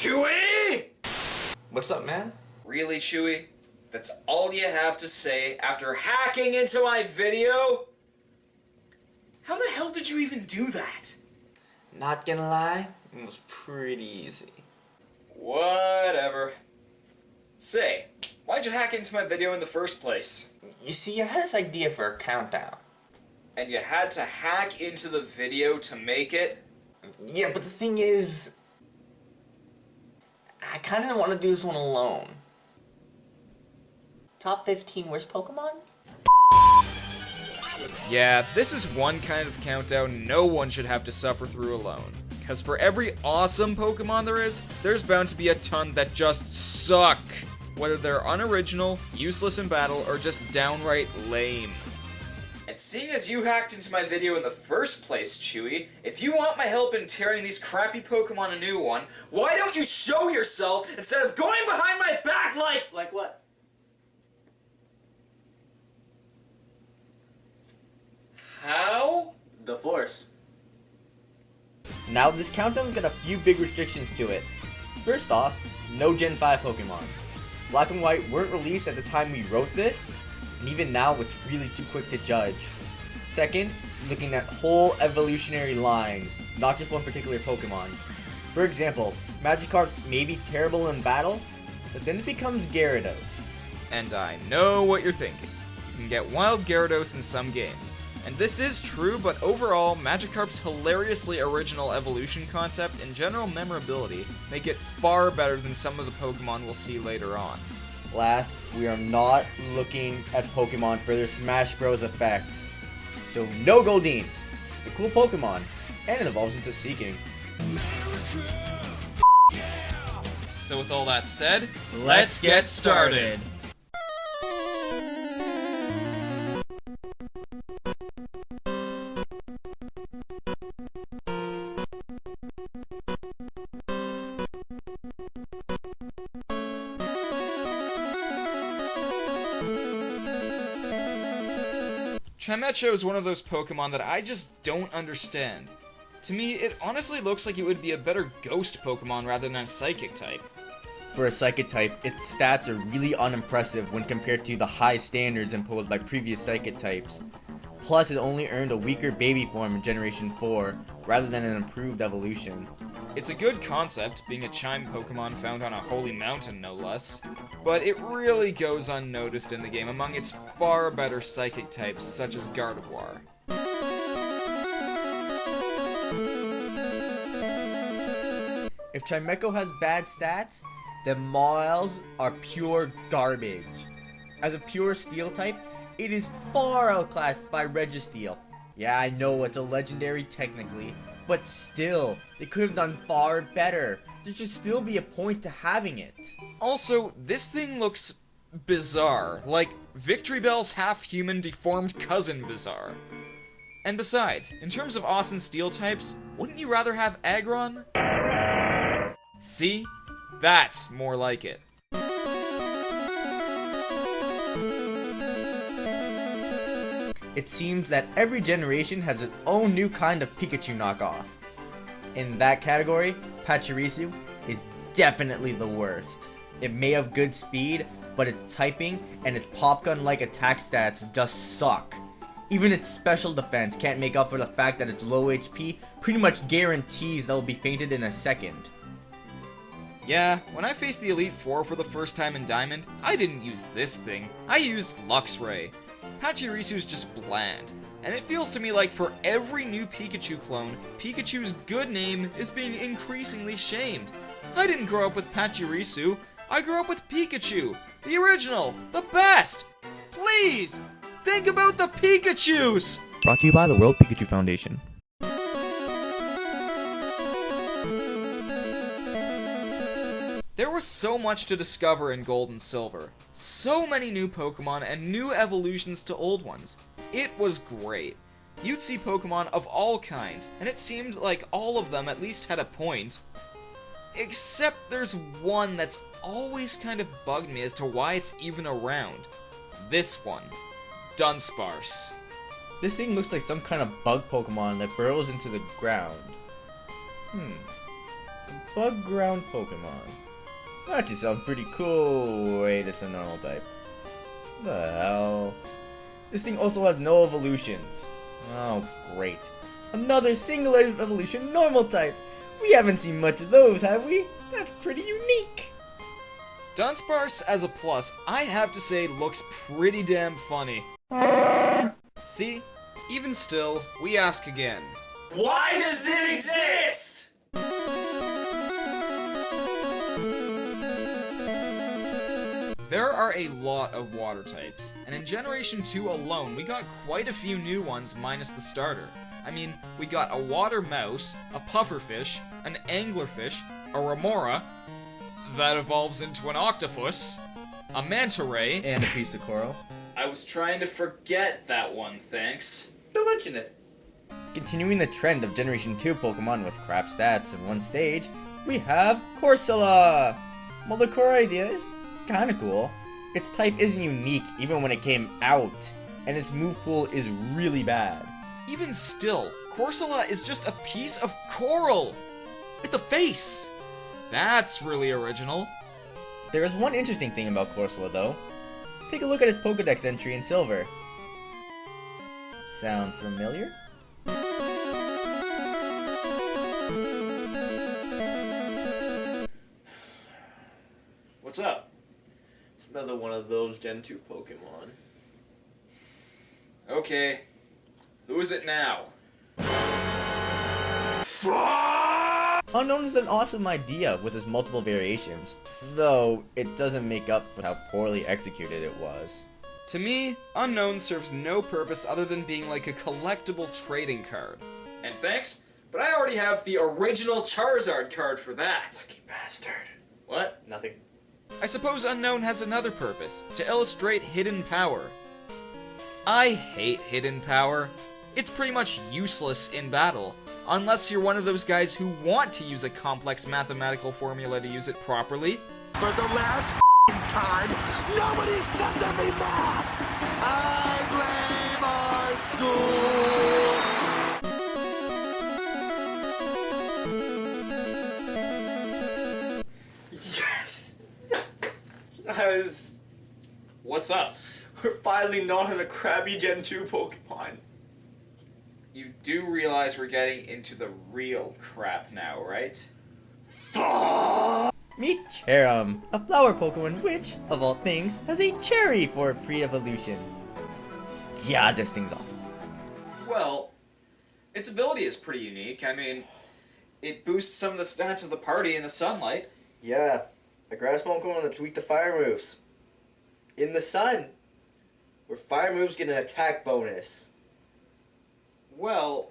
Chewie? What's up, man? Really, Chewie? That's all you have to say after hacking into my video? How the hell did you even do that? Not gonna lie, it was pretty easy. Whatever. Say, why'd you hack into my video in the first place? You see, I had this idea for a countdown. And you had to hack into the video to make it? Yeah, but the thing is, I kind of want to do this one alone. Top 15 worst Pokemon? Yeah, this is one kind of countdown no one should have to suffer through alone. Because for every awesome Pokemon there is, there's bound to be a ton that just suck. Whether they're unoriginal, useless in battle, or just downright lame. And seeing as you hacked into my video in the first place, Chewie, if you want my help in tearing these crappy Pokemon a new one, why don't you show yourself instead of going behind my back like... Like what? How? The Force. Now this countdown's got a few big restrictions to it. First off, no Gen 5 Pokemon. Black and White weren't released at the time we wrote this, and even now it's really too quick to judge. Second, looking at whole evolutionary lines, not just one particular Pokemon. For example, Magikarp may be terrible in battle, but then it becomes Gyarados. And I know what you're thinking. You can get Wild Gyarados in some games. And this is true, but overall, Magikarp's hilariously original evolution concept and general memorability make it far better than some of the Pokemon we'll see later on. Last, we are not looking at Pokemon for their Smash Bros. Effects. So no Goldeen. It's a cool Pokemon, and it evolves into Seeking. So with all that said, let's get started! Chimecho is one of those Pokemon that I just don't understand. To me, it honestly looks like it would be a better ghost Pokemon rather than a psychic type. For a Psychic type, its stats are really unimpressive when compared to the high standards imposed by previous Psychic types. Plus, it only earned a weaker baby form in Generation 4, rather than an improved evolution. It's a good concept, being a Chime Pokemon found on a holy mountain no less, but it really goes unnoticed in the game among its far better Psychic types such as Gardevoir. If Chimecho has bad stats, then Miles are pure garbage. As a pure Steel type, it is far outclassed by Registeel. Yeah, I know it's a legendary technically, but still, they could have done far better. There should still be a point to having it. Also, this thing looks bizarre, like Victory Bell's half-human deformed cousin bizarre. And besides, in terms of awesome Steel types, wouldn't you rather have Aggron? See? That's more like it. It seems that every generation has its own new kind of Pikachu knockoff. In that category, Pachirisu is definitely the worst. It may have good speed, but its typing and its pop gun-like attack stats just suck. Even its special defense can't make up for the fact that its low HP pretty much guarantees that it will be fainted in a second. Yeah, when I faced the Elite Four for the first time in Diamond, I didn't use this thing. I used Luxray. Pachirisu's just bland, and it feels to me like for every new Pikachu clone, Pikachu's good name is being increasingly shamed. I didn't grow up with Pachirisu, I grew up with Pikachu, the original, the best! Please, think about the Pikachus! Brought to you by the World Pikachu Foundation. There was so much to discover in Gold and Silver. So many new Pokemon and new evolutions to old ones. It was great. You'd see Pokemon of all kinds, and it seemed like all of them at least had a point. Except there's one that's always kind of bugged me as to why it's even around. This one. Dunsparce. This thing looks like some kind of bug Pokemon that burrows into the ground. bug ground Pokemon. That actually sounds pretty cool. Wait, it's a normal type. The hell? This thing also has no evolutions. Oh, great. Another single evolution normal type. We haven't seen much of those, have we? That's pretty unique. Dunsparce as a plus, I have to say, looks pretty damn funny. See? Even still, we ask again. Why does it exist? There are a lot of water types, and in Generation 2 alone, we got quite a few new ones minus the starter. I mean, we got a water mouse, a pufferfish, an anglerfish, a remora, that evolves into an octopus, a manta ray, And a piece of coral. I was trying to forget that one, thanks. Don't mention it. Continuing the trend of Generation 2 Pokemon with crap stats in one stage, we have Corsola! Well, the core idea is kinda cool. Its type isn't unique even when it came out, and its move pool is really bad. Even still, Corsola is just a piece of coral! With a face! That's really original. There is one interesting thing about Corsola though. Take a look at its Pokedex entry in Silver. Sound familiar? What's up? It's another one of those Gen 2 Pokemon. Okay. Who is it now? Unknown is an awesome idea with its multiple variations, though it doesn't make up for how poorly executed it was. To me, Unknown serves no purpose other than being like a collectible trading card. And thanks, but I already have the original Charizard card for that. You bastard. What? Nothing. I suppose Unknown has another purpose, to illustrate hidden power. I hate hidden power. It's pretty much useless in battle, unless you're one of those guys who want to use a complex mathematical formula to use it properly. For the last time, nobody said any math! I blame our schools! Yes! What's up? We're finally not in a crappy Gen 2 Pokemon. You do realize we're getting into the real crap now, right? Meet Cherum, a flower Pokemon which, of all things, has a cherry for pre-evolution. Yeah, this thing's awful. Well, its ability is pretty unique. I mean, it boosts some of the stats of the party in the sunlight. Yeah, a grass Pokemon that's weak to fire moves. In the sun, where fire moves get an attack bonus. Well,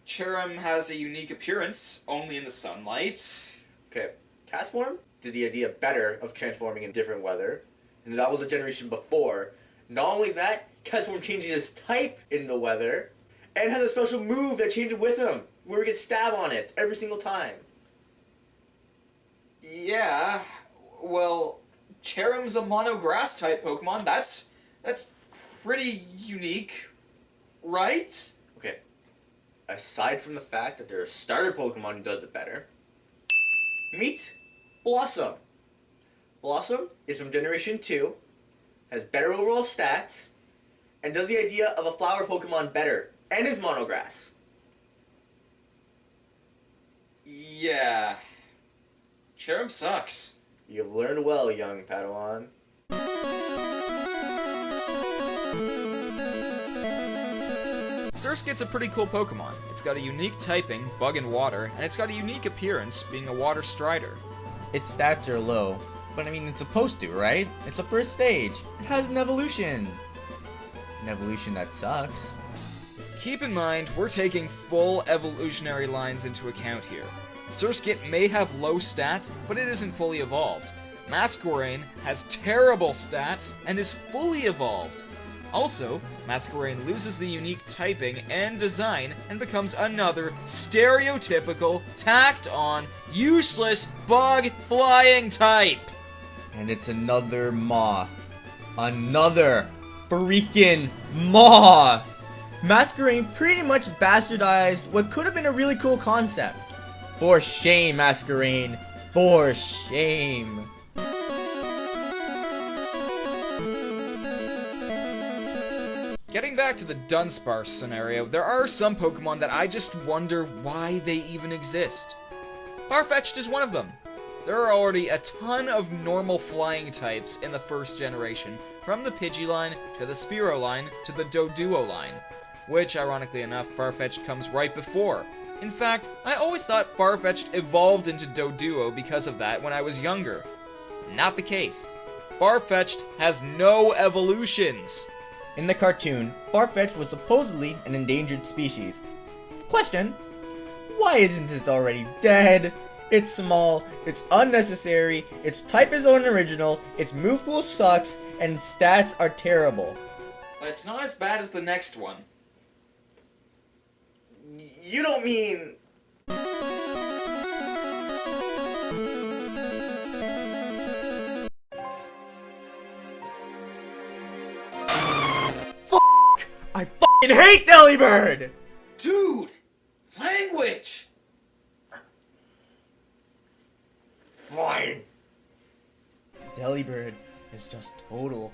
Cherum has a unique appearance, only in the sunlight. Okay, Castform did the idea better of transforming in different weather, and that was the generation before. Not only that, Castform changes his type in the weather, and has a special move that changes with him, where we get stab on it every single time. Yeah, well, Cherum's a mono grass type Pokemon. That's pretty unique, right? Okay, aside from the fact that there are starter Pokemon who does it better, meet Blossom. Blossom is from Generation 2, has better overall stats, and does the idea of a flower Pokemon better, and is monograss. Yeah. Cherum sucks. You've learned well, young Padawan. Surskit's a pretty cool Pokemon. It's got a unique typing, bug and water, and it's got a unique appearance, being a water strider. Its stats are low, but I mean it's supposed to, right? It's the first stage. It has an evolution. An evolution that sucks. Keep in mind, we're taking full evolutionary lines into account here. Surskit may have low stats, but it isn't fully evolved. Masquerain has terrible stats and is fully evolved. Also, Masquerain loses the unique typing and design and becomes another stereotypical, tacked-on, useless bug flying type. And it's another moth. Another freaking moth! Masquerain pretty much bastardized what could have been a really cool concept. For shame, Masquerain. For shame. Getting back to the Dunsparce scenario, there are some Pokemon that I just wonder why they even exist. Farfetch'd is one of them. There are already a ton of normal flying types in the first generation, from the Pidgey line, to the Spearow line, to the Doduo line, which, ironically enough, Farfetch'd comes right before. In fact, I always thought Farfetch'd evolved into Doduo because of that when I was younger. Not the case. Farfetch'd has no evolutions. In the cartoon, Farfetch'd was supposedly an endangered species. Question: why isn't it already dead? It's small, it's unnecessary, its type is unoriginal, its move pool sucks, and its stats are terrible. But it's not as bad as the next one. You don't mean... I fucking hate Delibird! Dude! Language! Fine. Delibird is just total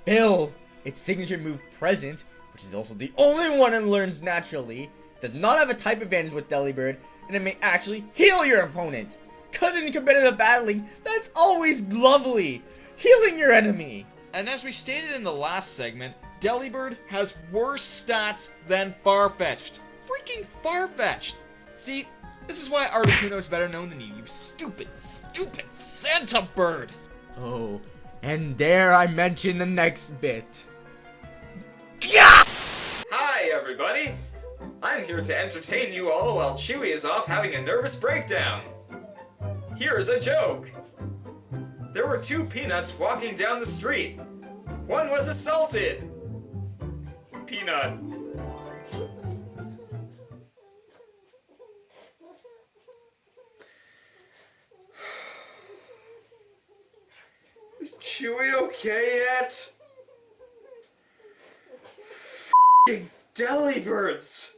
filth. Its signature move Present, which is also the only one it learns naturally, does not have a type advantage with Delibird, and it may actually heal your opponent. Cause in competitive battling, that's always lovely! Healing your enemy! And as we stated in the last segment, Delibird has worse stats than Farfetch'd. Freaking Farfetch'd! See, this is why Articuno is better known than you, you stupid Santa bird! Oh, and dare I mention the next bit. Hi, everybody! I'm here to entertain you all while Chewie is off having a nervous breakdown. Here's a joke. There were two peanuts walking down the street. One was assaulted. Peanut. Is Chewie okay yet? F***ing Delibirds!